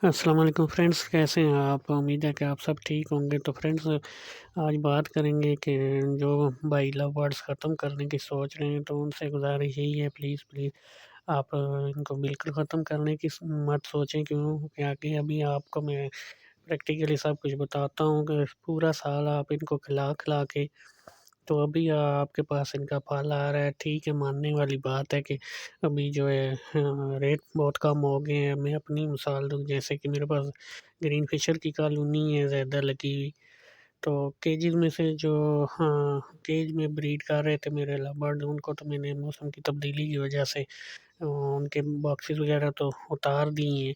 السلام علیکم فرینڈس، کیسے ہیں آپ؟ امید ہے کہ آپ سب ٹھیک ہوں گے۔ تو فرینڈس، آج بات کریں گے کہ جو بائی لو برڈس ختم کرنے کی سوچ رہے ہیں تو ان سے گزارش یہی ہے، پلیز پلیز آپ ان کو بالکل ختم کرنے کی مت سوچیں، کیونکہ ابھی آپ کو میں پریکٹیکلی سب کچھ بتاتا ہوں کہ پورا سال آپ ان کو کھلا کھلا کے تو ابھی آپ کے پاس ان کا پھل آ رہا ہے۔ ٹھیک ہے، ماننے والی بات ہے کہ ابھی جو ہے ریٹ بہت کم ہو گئے ہیں۔ میں اپنی مثال دوں، جیسے کہ میرے پاس گرین فشر کی کالونی ہے زیادہ لگی ہوئی، تو کیجز میں سے جو کیج میں بریڈ کر رہے تھے میرے لو برڈ، ان کو تو میں نے موسم کی تبدیلی کی وجہ سے ان کے باکسز وغیرہ تو اتار دیے ہیں،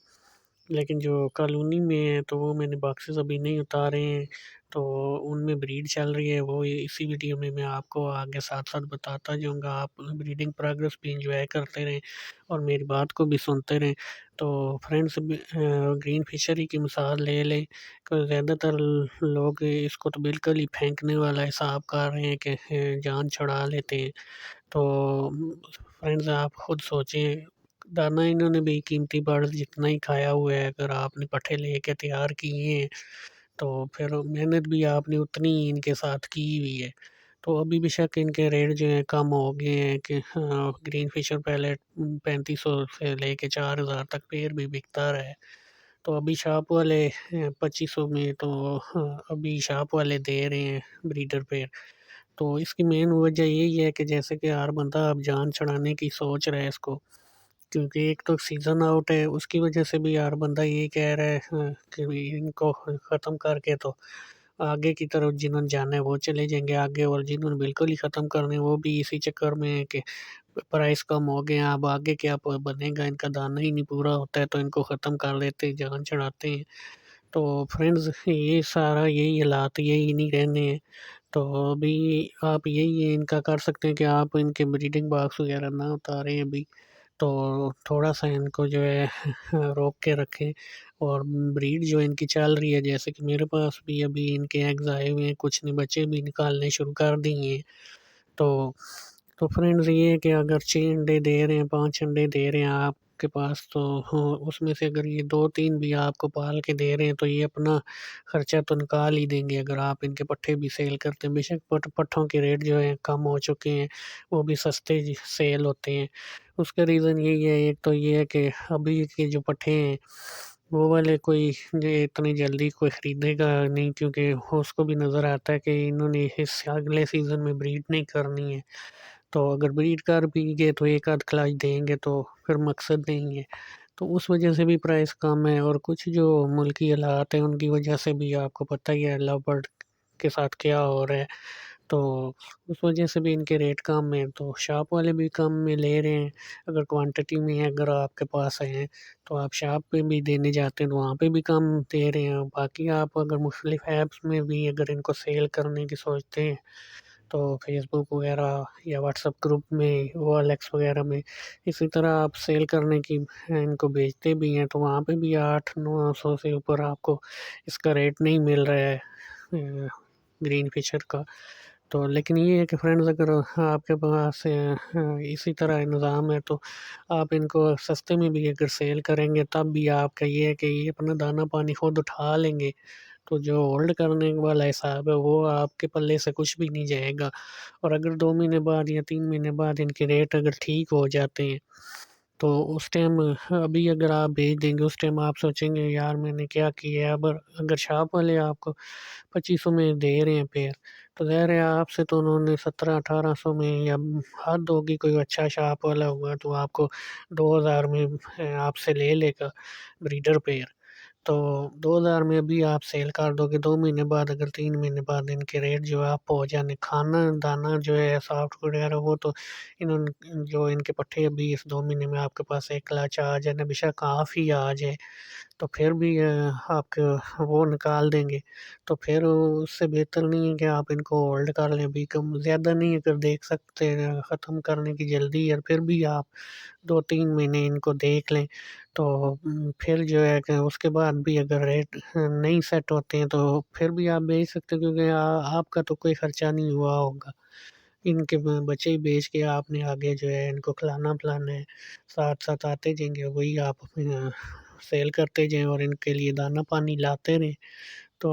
لیکن جو کالونی میں ہے تو وہ میں نے باکسز ابھی نہیں اتارے ہیں، تو ان میں بریڈ چل رہی ہے۔ وہ اسی ویڈیو میں آپ کو آگے ساتھ ساتھ بتاتا جاؤں گا، آپ بریڈنگ پروگرس بھی انجوائے کرتے رہیں اور میری بات کو بھی سنتے رہیں۔ تو فرینڈس، گرین فشری کی مثال لے لیں کہ زیادہ تر لوگ اس کو تو بالکل ہی پھینکنے والا حساب کر رہے ہیں کہ جان چھڑا لیتے ہیں۔ تو فرینڈز، آپ خود سوچیں، دانا انہوں نے بھی قیمتی برڈ جتنا ہی کھایا ہوا ہے، اگر آپ نے پٹھے لے کے تیار کیے ہیں تو پھر محنت بھی آپ نے اتنی ہی ان کے ساتھ کی ہوئی ہے۔ تو ابھی بے شک ان کے ریٹ جو ہیں کم ہو گئے ہیں کہ گرین فشر پہلے 3500 سے لے کے 4000 تک پیر بھی بکتا رہا ہے، تو ابھی شاپ والے 2500 میں تو ابھی شاپ والے دے رہے ہیں بریڈر پیر۔ تو اس کی مین وجہ یہی ہے کہ جیسے کہ ہر بندہ اب جان چڑھانے کی سوچ رہا ہے اس کو، کیونکہ ایک تو سیزن آؤٹ ہے، اس کی وجہ سے بھی ہر بندہ یہی کہہ رہا ہے کہ ان کو ختم کر کے تو آگے کی طرف جنہوں نے جانا ہے وہ چلے جائیں گے آگے، اور جنہوں نے بالکل ہی ختم کرنے وہ بھی اسی چکر میں ہے کہ پرائس کم ہو گئے ہیں، اب آگے کیا بنے گا، ان کا دانہ ہی نہیں پورا ہوتا ہے تو ان کو ختم کر لیتے ہیں، جان چڑھاتے ہیں۔ تو فرینڈز، یہ سارا یہی حالات یہی نہیں رہنے ہیں، تو ابھی آپ یہی ان کا کر سکتے ہیں کہ آپ ان کے بریڈنگ باکس وغیرہ نہ اتاریں ابھی، تو تھوڑا سا ان کو جو ہے روک کے رکھیں، اور بریڈ جو ان کی چل رہی ہے، جیسے کہ میرے پاس بھی ابھی ان کے ایگز آئے ہوئے ہیں، کچھ نے بچے بھی نکالنے شروع کر دیے ہیں۔ تو فرینڈز، یہ ہے کہ اگر 6 انڈے دے رہے ہیں، 5 انڈے دے رہے ہیں آپ کے پاس، تو اس میں سے اگر یہ 2-3 بھی آپ کو پال کے دے رہے ہیں تو یہ اپنا خرچہ تو نکال ہی دیں گے، اگر آپ ان کے پٹھے بھی سیل کرتے ہیں۔ بے شک پٹھوں کے ریٹ جو ہیں کم ہو چکے ہیں، وہ بھی سستے سیل ہوتے ہیں۔ اس کا ریزن یہی ہے، ایک تو یہ ہے کہ ابھی کے جو پٹھے ہیں وہ والے کوئی جو اتنی جلدی کوئی خریدے گا نہیں، کیونکہ اس کو بھی نظر آتا ہے کہ انہوں نے اس اگلے سیزن میں بریڈ نہیں کرنی ہے، تو اگر بریڈ کر بھی گئے تو ایک آدھ کلاچ دیں گے تو پھر مقصد نہیں ہے، تو اس وجہ سے بھی پرائس کم ہے۔ اور کچھ جو ملکی حالات ہیں ان کی وجہ سے بھی آپ کو پتہ ہی ہے لو برڈ کے ساتھ کیا ہو رہا ہے، تو اس وجہ سے بھی ان کے ریٹ کم ہیں، تو شاپ والے بھی کم میں لے رہے ہیں۔ اگر کوانٹٹی میں اگر آپ کے پاس ہیں تو آپ شاپ پہ بھی دینے جاتے ہیں تو وہاں پہ بھی کم دے رہے ہیں۔ باقی آپ اگر مختلف ایپس میں بھی اگر ان کو سیل کرنے کی سوچتے ہیں تو فیس بک وغیرہ یا واٹس ایپ گروپ میں، او ایل ایکس وغیرہ میں اسی طرح آپ سیل کرنے کی ان کو بیچتے بھی ہیں، تو وہاں پہ بھی 800-900 سے اوپر آپ کو اس کا ریٹ نہیں مل رہا ہے گرین فشر کا۔ تو لیکن یہ ہے کہ فرینڈز، اگر آپ کے پاس اسی طرح نظام ہے تو آپ ان کو سستے میں بھی اگر سیل کریں گے تب بھی آپ کا یہ ہے کہ یہ اپنا دانہ پانی خود اٹھا لیں گے، تو جو ہولڈ کرنے والا حساب ہے وہ آپ کے پلے سے کچھ بھی نہیں جائے گا۔ اور اگر 2 مہینے بعد یا 3 مہینے بعد ان کے ریٹ اگر ٹھیک ہو جاتے ہیں تو اس ٹائم ابھی اگر آپ بھیج دیں گے، اس ٹائم آپ سوچیں گے یار میں نے کیا کیا ہے۔ اب اگر شاپ والے آپ کو 2500 میں دے رہے ہیں پیر، تو ظاہر ہے آپ سے تو انہوں نے 1700-1800 میں، یا حد ہوگی کوئی اچھا شاپ والا ہوگا تو آپ کو 2000 میں آپ سے لے لے گا بریڈر پیر، تو 2000 میں ابھی آپ سیل کر دو گے، 2 مہینے بعد اگر 3 مہینے بعد ان کے ریٹ جو ہے آپ ہو جانے، کھانا دانا جو ہے سافٹ فوڈ وغیرہ وہ تو انہوں نے جو ان کے پٹھے ابھی اس 2 مہینے میں آپ کے پاس ایک کلاچ آ جائے، بے شک کافی آ جائے، تو پھر بھی آپ کے وہ نکال دیں گے، تو پھر اس سے بہتر نہیں ہے کہ آپ ان کو ہولڈ کر لیں، ابھی کم زیادہ نہیں اگر دیکھ سکتے ختم کرنے کی جلدی ہے، پھر بھی آپ 2-3 مہینے ان کو دیکھ لیں، تو پھر جو ہے کہ اس کے بعد بھی اگر ریٹ نہیں سیٹ ہوتے ہیں تو پھر بھی آپ بیچ سکتے ہیں، کیونکہ آپ کا تو کوئی خرچہ نہیں ہوا ہوگا، ان کے بچے ہی بیچ کے آپ نے آگے جو ہے ان کو کھلانا پلانا ہے، ساتھ ساتھ آتے جائیں گے، وہی آپ سیل کرتے جائیں اور ان کے لیے دانہ پانی لاتے رہیں، تو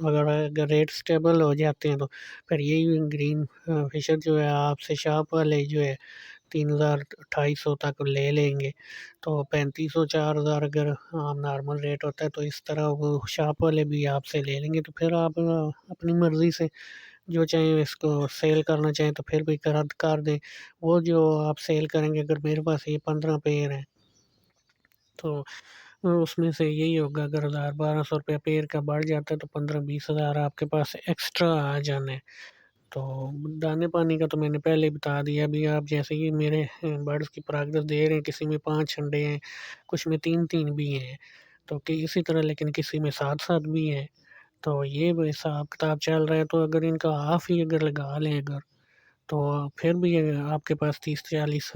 اگر ریٹ سٹیبل ہو جاتے ہیں تو پھر یہی گرین فشر جو ہے آپ سے شاپ والے جو ہے 3,000 2,500 تک لے لیں گے، تو 3,500 4,000 اگر نارمل ریٹ ہوتا ہے تو اس طرح وہ شاپ والے بھی آپ سے لے لیں گے، تو پھر آپ اپنی مرضی سے جو چاہیں اس کو سیل کرنا چاہیں تو پھر بھی کر دیں۔ وہ جو آپ سیل کریں گے، اگر میرے پاس یہ 15 پیر ہیں تو اس میں سے یہی ہوگا، اگر 1,000 1,200 روپیہ پیر کا بڑھ جاتا ہے تو 15,000 20,000 آپ کے پاس ایکسٹرا آ جانے۔ تو دانے پانی کا تو میں نے پہلے ہی بتا دیا، ابھی آپ جیسے کہ میرے برڈس کی پراگرس دے رہے ہیں، کسی میں 5 انڈے ہیں، کچھ میں 3 بھی ہیں، تو کہ اسی طرح لیکن کسی میں 7 بھی ہیں، تو یہ بھی حساب کتاب چل رہا ہے۔ تو اگر ان کا ہاف ہی اگر لگا لیں اگر، تو پھر بھی آپ کے پاس 30 40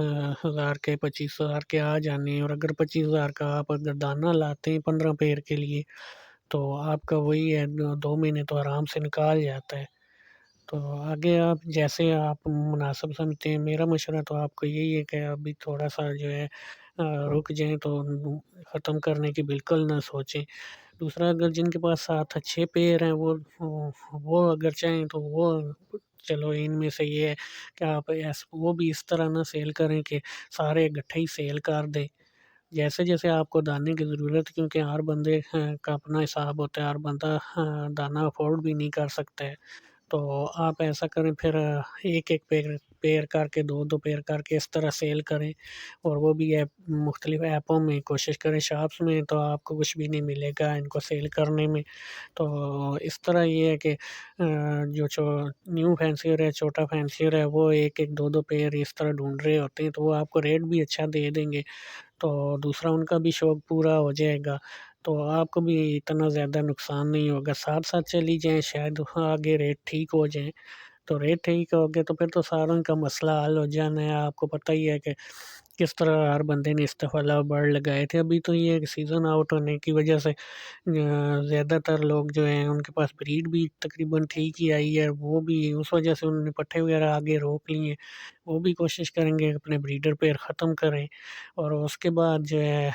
ہزار کے 25,000 کے آ جانے ہیں، اور اگر 25,000 کا آپ اگر دانہ لاتے ہیں 15 پیر کے لیے تو آپ کا وہی ہے 2 مہینے تو آرام سے نکال جاتا ہے۔ تو آگے آپ جیسے آپ مناسب سمجھتے ہیں، میرا مشورہ تو آپ کو یہی ہے کہ ابھی تھوڑا سا جو ہے رک جائیں، تو ختم کرنے کی بالکل نہ سوچیں۔ دوسرا، اگر جن کے پاس 7 6 پیر ہیں وہ اگر چاہیں تو وہ چلو ان میں سے یہ ہے کہ آپ وہ بھی اس طرح نہ سیل کریں کہ سارے اکٹھے ہی سیل کر دیں، جیسے جیسے آپ کو دانے کی ضرورت ہے، کیونکہ ہر بندے کا اپنا حساب ہوتا ہے، ہر بندہ دانہ افورڈ بھی نہیں کر سکتا ہے، تو آپ ایسا کریں پھر ایک ایک پیر کر کے 2 2 پیر کر کے اس طرح سیل کریں، اور وہ بھی مختلف ایپوں میں کوشش کریں، شاپس میں تو آپ کو کچھ بھی نہیں ملے گا ان کو سیل کرنے میں۔ تو اس طرح یہ ہے کہ جو نیو فینسیئر ہے، چھوٹا فینسیئر ہے، وہ ایک ایک 2 2 پیر اس طرح ڈھونڈ رہے ہوتے ہیں، تو وہ آپ کو ریٹ بھی اچھا دے دیں گے، تو دوسرا ان کا بھی شوق پورا ہو جائے گا، تو آپ کو بھی اتنا زیادہ نقصان نہیں ہوگا، ساتھ ساتھ چلی جائیں، شاید آگے ریٹ ٹھیک ہو جائیں، تو ریٹ ٹھیک ہو گیا تو پھر تو ساروں کا مسئلہ حل ہو جانا ہے۔ آپ کو پتہ ہی ہے کہ کس طرح ہر بندے نے استفالہ برڈ لگائے تھے، ابھی تو یہ سیزن آؤٹ ہونے کی وجہ سے زیادہ تر لوگ جو ہیں ان کے پاس بریڈ بھی تقریباً ٹھیک ہی آئی ہے، وہ بھی اس وجہ سے انہوں نے پٹھے وغیرہ آگے روک لیے ہیں، وہ بھی کوشش کریں گے اپنے بریڈر پیر ختم کریں، اور اس کے بعد جو ہے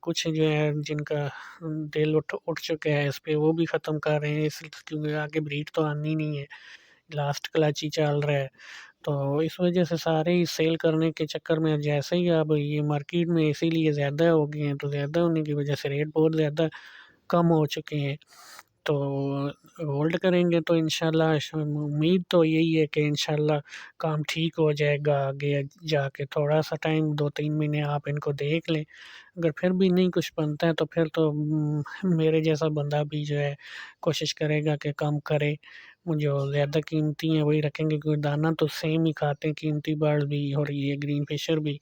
کچھ جو ہے جن کا دل اٹھ چکا ہے اس پہ وہ بھی ختم کر رہے ہیں، کیونکہ آگے بریڈ تو آنی نہیں ہے، لاسٹ کلچ ہی چل رہا ہے، تو اس وجہ سے سارے ہی سیل کرنے کے چکر میں جیسے ہی اب یہ مارکیٹ میں اسی لیے زیادہ ہو گئے ہیں، تو زیادہ ہونے کی وجہ سے ریٹ بہت زیادہ کم ہو چکے ہیں، تو ہولڈ کریں گے تو انشاءاللہ امید تو یہی ہے کہ انشاءاللہ کام ٹھیک ہو جائے گا، آگے جا کے تھوڑا سا ٹائم 2 3 مہینے آپ ان کو دیکھ لیں، اگر پھر بھی نہیں کچھ بنتا ہے تو پھر تو میرے جیسا بندہ بھی جو ہے کوشش کرے گا کہ کم کرے، جو زیادہ قیمتی ہیں وہی رکھیں گے، کیونکہ دانہ تو سیم ہی کھاتے ہیں قیمتی برڈ بھی اور یہ گرین فشر بھی،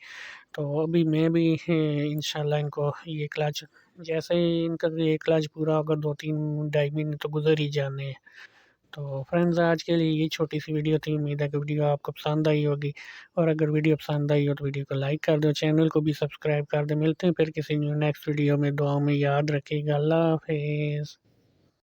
تو ابھی میں بھی انشاءاللہ ان کو یہ کلچ جیسے ہی ان کا یہ کلچ پورا ہوگا 2 3 2.5 مہینے تو گزر ہی جانے ہیں۔ تو فرینڈز آج کے لیے یہ چھوٹی سی ویڈیو تھی، امید ہے کہ ویڈیو آپ کو پسند آئی ہوگی، اور اگر ویڈیو پسند آئی ہو تو ویڈیو کو لائک کر دو، چینل کو بھی سبسکرائب کر دیں، ملتے ہیں پھر کسی نیکسٹ ویڈیو میں، دعاؤں میں یاد رکھیے گا، اللہ حافظ۔